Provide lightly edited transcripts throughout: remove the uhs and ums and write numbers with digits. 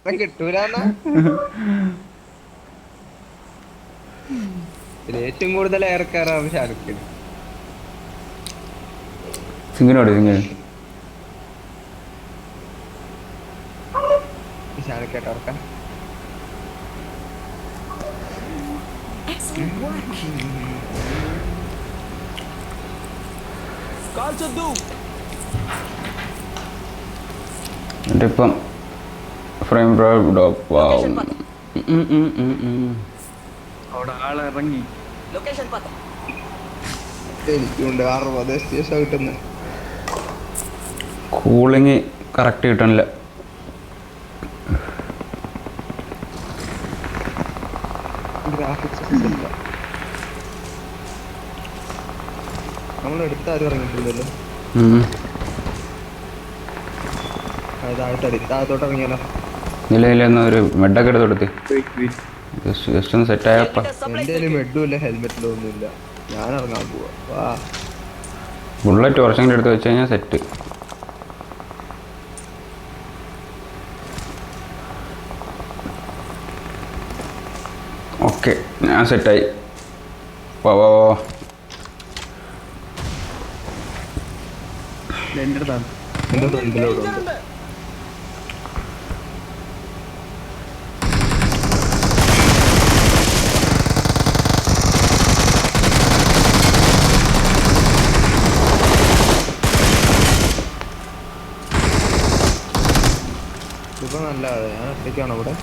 കിട്ടൂലെന്നാ ഏറ്റവും കൂടുതൽ ഏറക്കാറാണ് ഷാരുഖ്. സിംഗിനോട് സിംഗിന് ഷാരുഖ് ആയിട്ട് ഓർക്കാൻ എൻ്റെ ഇപ്പം ഫ്രെയിം അവിടെ ആളിറങ്ങി. എനിക്കുണ്ട് 60 FPS കിട്ടുന്നത്. കൂളിങ് കറക്റ്റ് കിട്ടണില്ല. ഗ്രാഫിക്സ് ഇല്ല. നമ്മളെടുത്ത് ആരും ഇറങ്ങിയിട്ടില്ലല്ലോ. താഴത്തോട്ട് ഇറങ്ങിയാലോ? ഇല്ല ഇല്ല എന്നാ ഒരു മെഡൊക്കെ എടുത്ത് കൊടുത്ത് ജസ്റ്റ് ഒന്ന് സെറ്റായപ്പ. എൻ്റെ മെഡും ഇല്ല ഹെൽമെറ്റിലും ഒന്നുമില്ല. ഞാൻ ഇറങ്ങാൻ പോവാ. വാ ബുള്ളറ്റ് കുറച്ചെങ്കിലും എടുത്ത് വെച്ച് കഴിഞ്ഞാൽ സെറ്റ്. ഓക്കെ ഞാൻ സെറ്റായി. വാ വാ വാ. എൻ്റെ അടുത്താണ്. എൻ്റെ ഫ്രണ്ടിലോട്ടുണ്ട്. ഇപ്പൊ നല്ല ഞാൻ ഒറ്റയ്ക്കാണോ ഇവിടെ?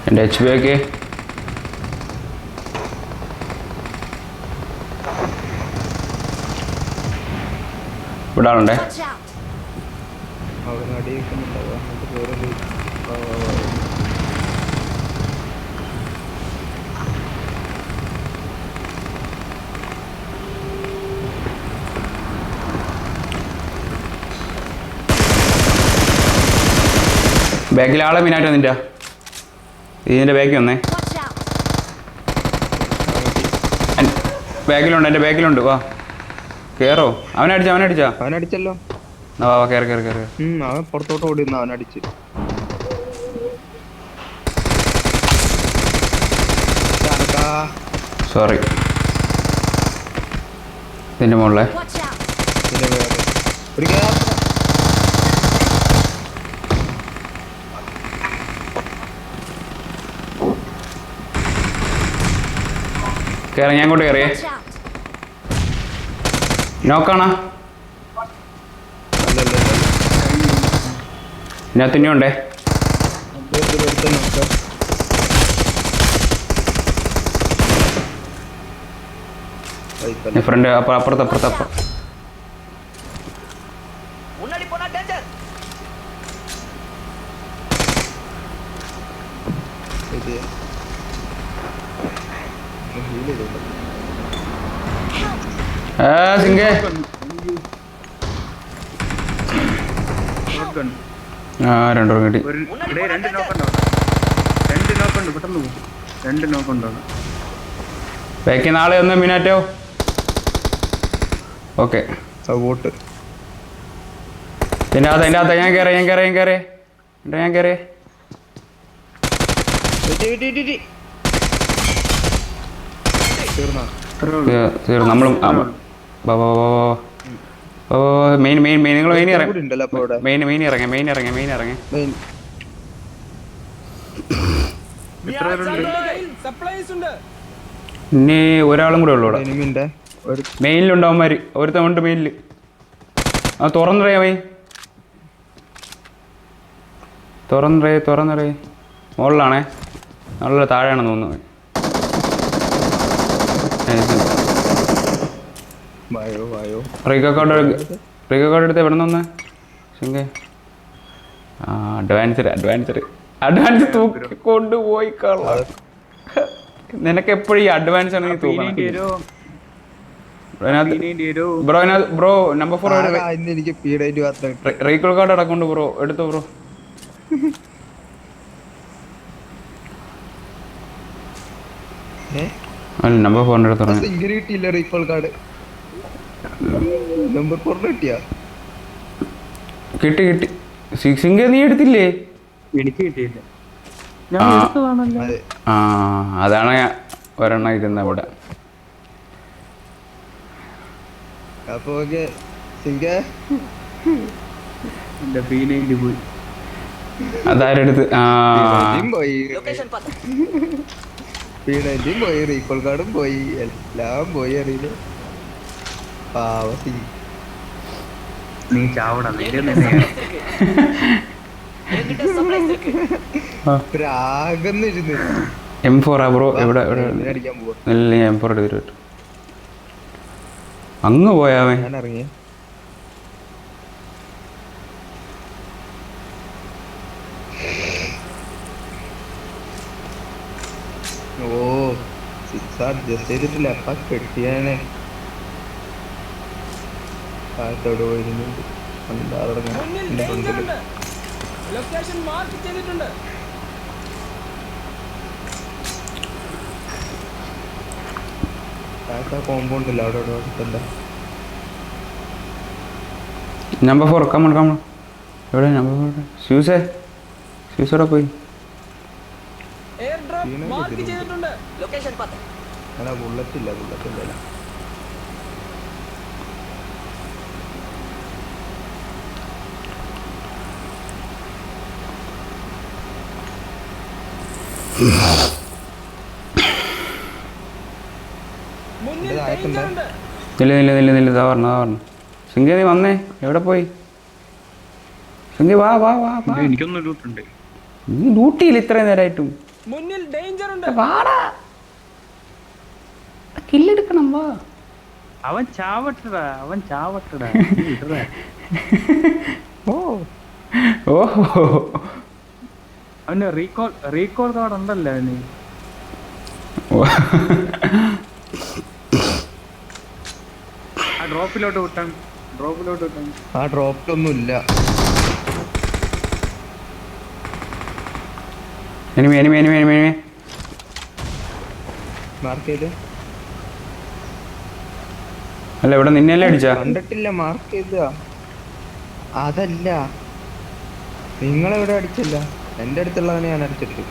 എൻ്റെ HP ഒക്കെ ഇവിടെ ആളുണ്ടേ. അവിടെ അടിയിക്കുന്നുണ്ടാവുക. എന്നിട്ട് വേറെ ബാക്കിൽ ആളെ മീനായിട്ട് വന്നിട്ടാ. ഇതിൻ്റെ ബാക്കിൽ വന്നേ. ബാക്കിലുണ്ട്, എൻ്റെ ബാക്കിലുണ്ട്. വാ കയറോ. അവനടിച്ചാ അവനടിച്ചല്ലോ. വാ വാ കയറി കയറി കയറി. അവൻ പുറത്തോട്ട് ഓടി നിന്ന് അവനടിച്ച്. സോറി. ഇതിൻ്റെ മുകളിലെ ഒരു ഗ്യാസ് കയറി. ഞാൻ അങ്ങോട്ട് കയറിയേ. നോക്കാണോ? ഇതിനകത്ത് ഇനിയുണ്ടേ. ഫ്രണ്ട് അപ്പുറത്ത്. സിംഗേ രണ്ടു കിട്ടി. രണ്ട് നോക്കുണ്ട് പെട്ടെന്ന് പോകും. 2 നോക്കുണ്ടോ? ബാക്കി നാളെ ഒന്ന് മിനാറ്റോ. ഓക്കെ വോട്ട് ഇതിൻ്റെ അകത്ത് ഞാൻ കയറി. തീർന്നു. നമ്മളും മെയിൻ നിങ്ങൾ മെയിൻ ഇറങ്ങി. ഇനി ഒരാളും കൂടെ ഉള്ളൂ ഇവിടെ. മെയിനിലുണ്ടാവുമാര്. ഒരുത്തമുണ്ട് മെയിനിൽ. ആ തുറന്നറിയാ മൈ. തുറന്നറിയ മുകളിലാണേ. നല്ല താഴെയാണെന്ന് തോന്നുന്നു. റീകോഡ് എടുത്ത് എവിടെ നിന്ന് സിംഗേ? അഡ്വാൻസ് തൂക്കി കൊണ്ടുപോയി കള. നിനക്ക് എപ്പോഴും ഈ അഡ്വാൻസ് ആണ് നീ തൂക്കണം. ബ്രോ നമ്പർ 4 റീകോൾ കാർഡ് അടക്കൊണ്ട് ബ്രോ എടുത്തു ബ്രോ. അല്ല നമ്പർ 4 എടുത്തു. റീകോൾ കാർഡ് നമ്പർ 4 കിട്ടിയാ? കിട്ടി. സിംഗേ നീ എടുത്തില്ലേ? എനിക്ക് കിട്ടിയില്ല. ഞാൻ ആ. എടുത്തതാണല്ലോ. അതെ ആ അതാണ് ഞാൻ ഒരെണ്ണം ഇരുന്ന ഇവിടെ. അപ്പൊ ഓക്കെ സിംഗ എന്റെ P90 പോയി. അതാരെടുത്ത് ആ പോയി P90 പോയി റീകോൾ കാർഡും പോയി എല്ലാം പോയി അറിയില്ല. പാവ സിംഗ് നീ ചാവടാ, നിന്റെ തന്നെയാണ്. പ്രാഗന്നിരുന്ന് M4 ആ ബ്രോ. എവിടെ എവിടെ അടിക്കാൻ പോവാ. നല്ല M4 എടുത്തിട്ട് അങ്ങ് പോയാവേ. ഞാൻ ഇറങ്ങിയ ഓ 6 അഡ്ജസ്റ്റ് ചെയ്തിട്ടില്ല. അപ്പ കെട്ടിയാനെ താഴത്തോട് പോയിരുന്നുണ്ട്. കോമ്പൗണ്ട് ഇല്ല അവിടെ അടുത്തല്ല. Number 4 come on come on. എവിടെ നമ്പർ 4? ഷ്യൂസേ ഷ്യൂസോടെ പോയി. അല്ല ബുള്ളറ്റില്ല ബുള്ളറ്റില്ല. നില്ല നില്ല നില്ല നില്ല. ഇതാ പറഞ്ഞു സിംഗ നീ വന്നേ. എവിടെ പോയി സിംഗ? വാ വാ വാ വാ. എനിക്കൊന്നും ലൂട്ടുണ്ട്. നീ ഡ്യൂട്ടിയില്ല ഇത്രയും നേരമായിട്ടും. മുന്നിൽ ഡേഞ്ചർ ഉണ്ട്. വാടാ കില്ലെടുക്കണം. വാ. അവൻ ചാവട്ടടാ, അവൻ ചാവട്ടടാ. ഓ ഓഹോ അവന് റീകോൾ കാർഡ് ഉണ്ടല്ലോ അവന്. ആ ഡ്രോപ്പിലോട്ട് വിട്ടാൻ. ആ ഡ്രോപ്പിലൊന്നും ഇല്ല. Enemy enemy enemy enemy enemy. Mark ചെയ്ത് അല്ല ഇവിടെ നിന്നെയല്ലേ അടിച്ചാ? കണ്ടിട്ടില്ല. മാർക്ക് ചെയ്ത അതല്ല, നിങ്ങളെവിടെ അടിച്ചില്ല. എന്റെ അടുത്തുള്ളതാണ് ഞാൻ അടിച്ചിട്ട്.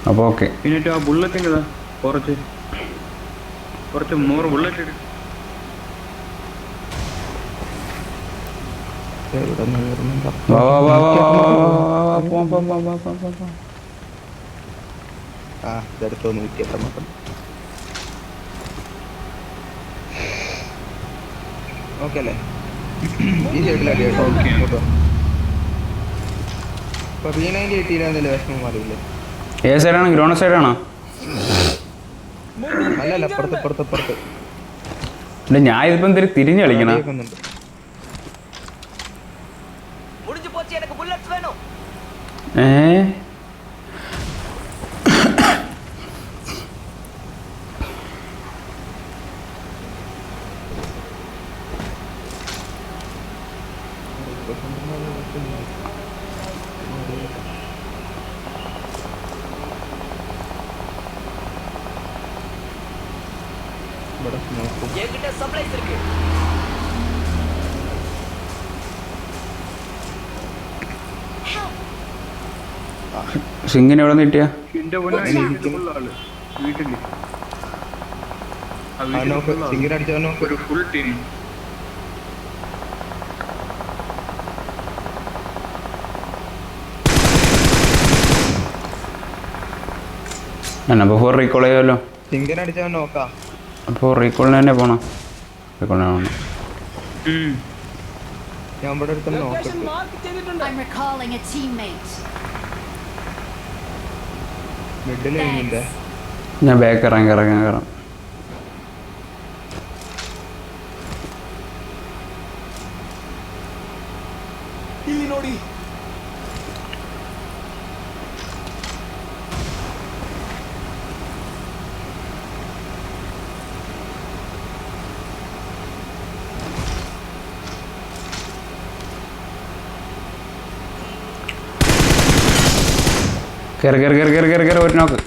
അപ്പൊ ഓക്കെ. പിന്നെ ആ ബുള്ളറ്റിൻ്റെതാ കുറച്ച് 100 ബുള്ളറ്റ് ഇടും. വാ വാ വാ വാ വാ വാ പോവാം പോവാം പോവാം പോവാം പോവാം. ആ ഇതെടുത്തോ 108 മാത്രം. ഓക്കെ അല്ലേ? ഈ സൈഡിലടി കേട്ടോ. ഇപ്പൊ P90 കിട്ടിയില്ല വിഷമം അറിയില്ലേ? ഏത് സൈഡാണ്? ഗ്രോണ സൈഡാണോ? അല്ലല്ല പുറത്ത് ഞാൻ ഇതിപ്പോ എന്തൊരു തിരിഞ്ഞു കളിക്കണം. ഏ സിംഗിന് എവിടെ നിന്ന് കിട്ടിയ? എന്റെ പൊന്നോ, വീട്ടില് ഒരു ഫുൾ ടീം. അപ്പോൾ 4 റീകോൾ ചെയ്യാമല്ലോ. സിംഗിനടിച്ചവൻ നോക്കാം. അപ്പോൾ റീകോളിന് തന്നെ പോകണം. റീകോളിന് പോകണം. ഞാൻ ഇവിടെ അടുത്ത് നോക്കട്ടെ. I'm recalling a teammate. Middle കഴിഞ്ഞില്ലേ? ഞാൻ ബാക്ക് ഇറങ്ങാം. കയറി ഒരു നോക്ക്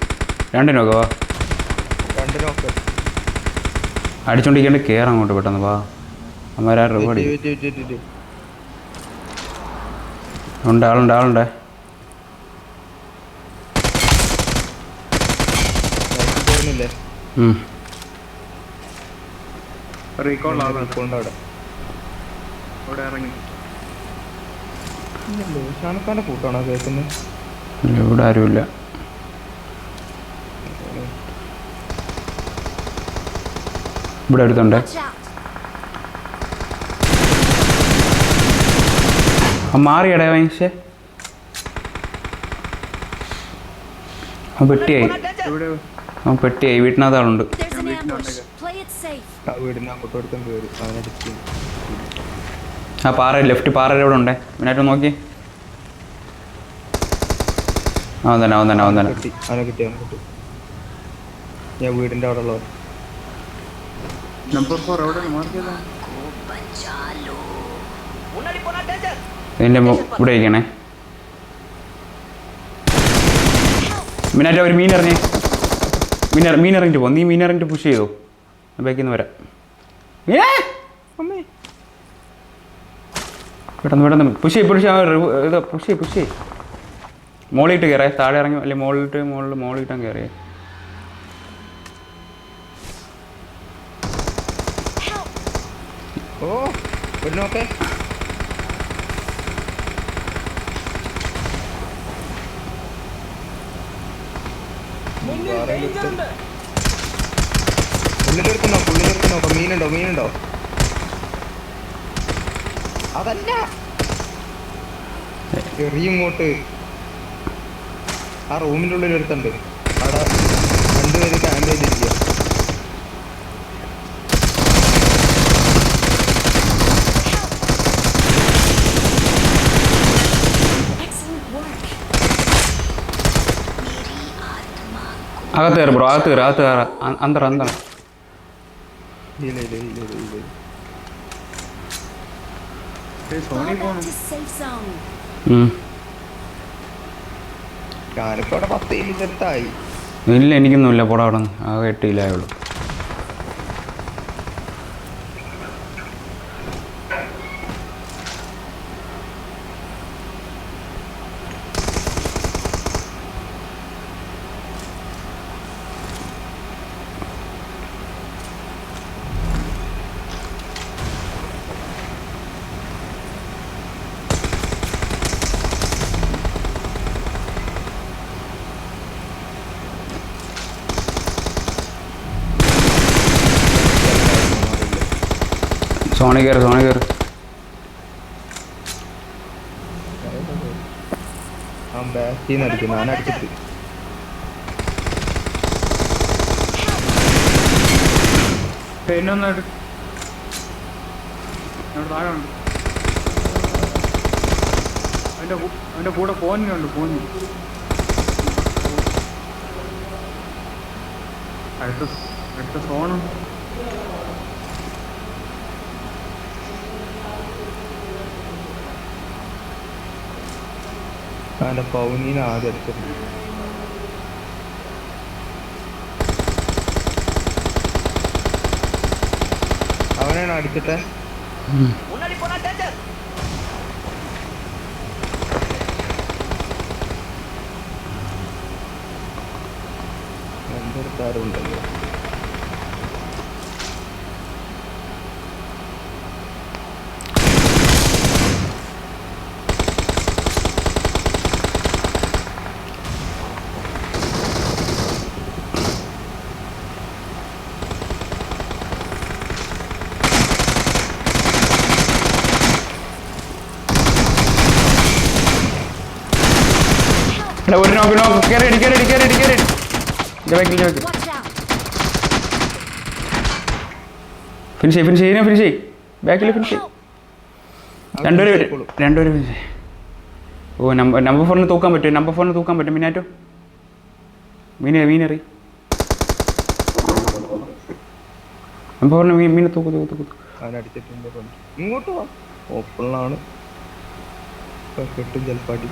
2 നോക്ക്. വാ 2 നോക്ക് അടിച്ചോണ്ടിരിക്കേണ്ട. കയറാം അങ്ങോട്ട് പെട്ടെന്ന്. വാ അമ്മരാ റിവാർഡ് ഉണ്ട്. ആളുണ്ട്. റീകോൾ ആകാം റീകോളിന്റെ അവിടെ അവിടെ ഇറങ്ങി. ഷാനക്കാന്റെ കൂട്ടാണോ കേൾക്കുന്നത്? ഇവിടെ ആരുമില്ല. ഇവിടെ അടുത്തുണ്ട്. Watch out! മാറിയടേ വൈശേ. പെട്ടിയായി. ഇവിടെ അവൻ പെട്ടിയായി. വീട്ടിനകത്ത് ആളുണ്ട്. There's an ambush. Play it safe. ആ വീടിന് അങ്ങോട്ടും അടുത്തും കയറി അവനടിച്ച്. ആ പാറ ലെഫ്റ്റ് പാറ ഇവിടെ ഉണ്ടേ. പിന്നായിട്ട് നോക്കി. അവൻ തന്നെ. അവനെ കിട്ടി. ഞാൻ വീടിന്റെ അവിടെ ഉള്ളവർ. നമ്പർ 4 എവിടെ മാർക്ക് ചെയ്താ? ഇതിൻ്റെ ഇവിടെ ഇരിക്കണേ. മിനാറ്റ ഒരു മീൻ ഇറങ്ങി. മീൻ ഇറങ്ങിട്ട് പോ. നീ മീൻ ഇറങ്ങിട്ട് പുഷ് ചെയ്തോ. ബാക്കിൽ നിന്ന് വരാം. പെട്ടെന്ന് പുഷ് ചെയ്യ്. മോളിട്ട് കയറേ. താഴെ ഇറങ്ങി അല്ലെ മോളിട്ടാൻ കയറിയേ. ഓ ഒരു നോക്കേ. പുള്ളിലെടുത്ത് മീനുണ്ടോ? അതല്ല ചെറിയങ്ങോട്ട് ആ റൂമിൻ്റെ ഉള്ളിൽ എടുത്തുണ്ട്. അവിടെ 2 പേര് ക്യാമ്പ് ചെയ്തിരിക്കുക. Excellent work. അകത്ത് കയറി ബ്രോ. അകത്ത് കയറ. അന്തറ സോണി Fall back പോണം. to safe zone. ഞാനിപ്പോ അവിടെ 10 മിനിറ്റായി. ഇല്ല എനിക്കൊന്നുമില്ല. പോടാ അവിടെ നിന്ന്. ആകെ 8 ഇല്ലായുള്ളൂ. സോണി കയറി. ആ ബാക്കിൽ നിന്ന് അടിക്കും. ഞാൻ അടിച്ചിട്ട് എന്നൊന്നും താഴെ ഉണ്ട്. അവൻ്റെ കൂടെ പോന്നുണ്ട്. അടുത്ത ഫോണും അവൻ്റെ പൗനീനെ ആദ്യം അടിച്ചിട്ടുണ്ട്. അവനാണ് അടിച്ചിട്ട്. എന്തൊരുക്കാരുണ്ടല്ലോ. ഒരു നോക്ക് കയറി. Watch out. ഫിനിഷ് ചെയ്യ്. ബാക്കിൽ ഫിനിഷ് ചെയ്യ്. രണ്ടുപേര് ഫിനിഷ് ചെയ്യ്. ഓ നമ്പർ 4 തൂക്കാൻ പറ്റും. മിനാറ്റോ മീനറി നമ്പർ 4 മീനെ തൂക്ക്. അവനടിച്ചിട്ടുണ്ട്. ഇങ്ങോട്ട് വാ. ഓപ്പണിലാണ് കിട്ടും ജൽപ്പാടി.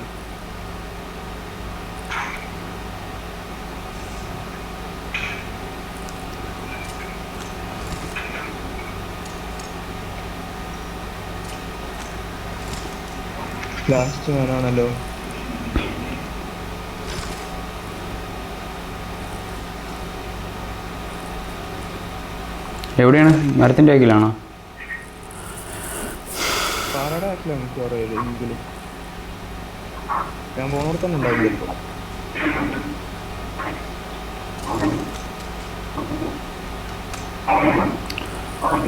ലാസ്റ്റ് ഞാനാണല്ലോ. എവിടെയാണ്? മരത്തിൻ്റെ ബാക്കിലാണോ? പാറയുടെ ബാക്കിലാണ് മിക്കവാറും ഏതെങ്കിലും. ഞാൻ പോണോടത്തന്നെ ഉണ്ടാവും ചിലപ്പോൾ.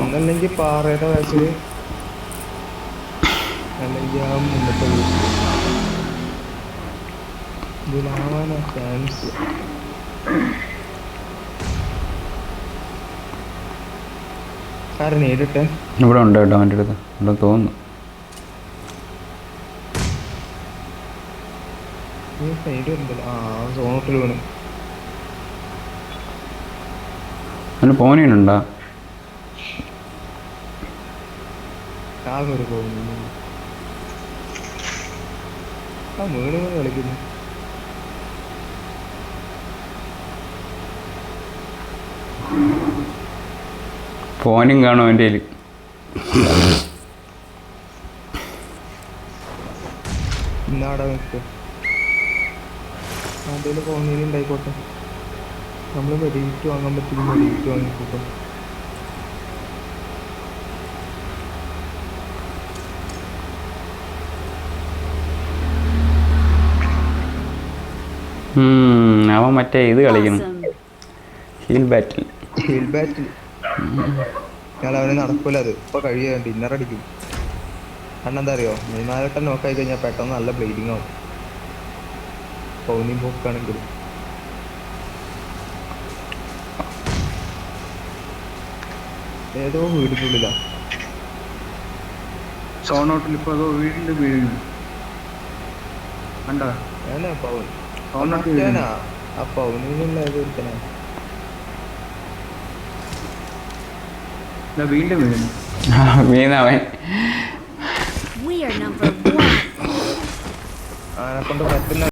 ഒന്നല്ലെങ്കിൽ പാറയുടെ ബാക്കില്, അല്ലെങ്കിൽ ആ മുന്നത്തെ വീട്ടിൽ. ഇതിലാവാനാ ചാൻസ്. സാറ് നേരിട്ടെ ഇവിടെ ഉണ്ട് കേട്ടോ അവൻ്റെ അടുത്ത്, ഇവിടെ തോന്നുന്നു. സൈഡ് വരുന്നില്ല. ആ സോണോട്ടിൽ വീണ്. അവന് പോനീനുണ്ടോ? ആകെ ഒരു പോകുന്നു. ആ വീണ് വീണ് കളിക്കുന്നു. പോനും കാണും അവൻ്റെ കയ്യിൽ. ഇന്നാടെ നിൽക്കുക. അതിൽ ഫോണിൽ ഉണ്ടായിക്കോട്ടെ. നമ്മൾ വെടിയിട്ട് വാങ്ങാൻ പറ്റുന്ന വെടിയിട്ട് വാങ്ങിക്കോട്ടെ. അവൻ മറ്റേ ഇത് കളിക്കണം, Awesome. ഹീൽ ബാറ്റിൽ. ഹീൽ ബാറ്റിൽ ഞാൻ അവന് നടക്കൂല. അത് ഇപ്പൊ കഴിയാൻ ഡിന്നർ അടിക്കും. കാരണം എന്താ അറിയോ, 4 നോക്കായി കഴിഞ്ഞാൽ പെട്ടെന്ന് നല്ല ബ്ലീഡിങ് ആവും. പൗനിയും പോക്കാണെങ്കിൽ ഏതോ വീടിനുള്ളിലാ. സോണോട്ടിൽ ഇപ്പൊ അതോ വീടിന്റെ വീഴുന്നു കണ്ടോ? ഞാനാ പൗൻ. സോണോട്ട് ഞാനാ ആ പൗനിലുള്ള ഏതോ ഒരുത്തനാ. വീണ്ടും വീഴുന്നു. വീണവൻ. We are number 1. ആനെ കൊണ്ട് പറ്റുന്ന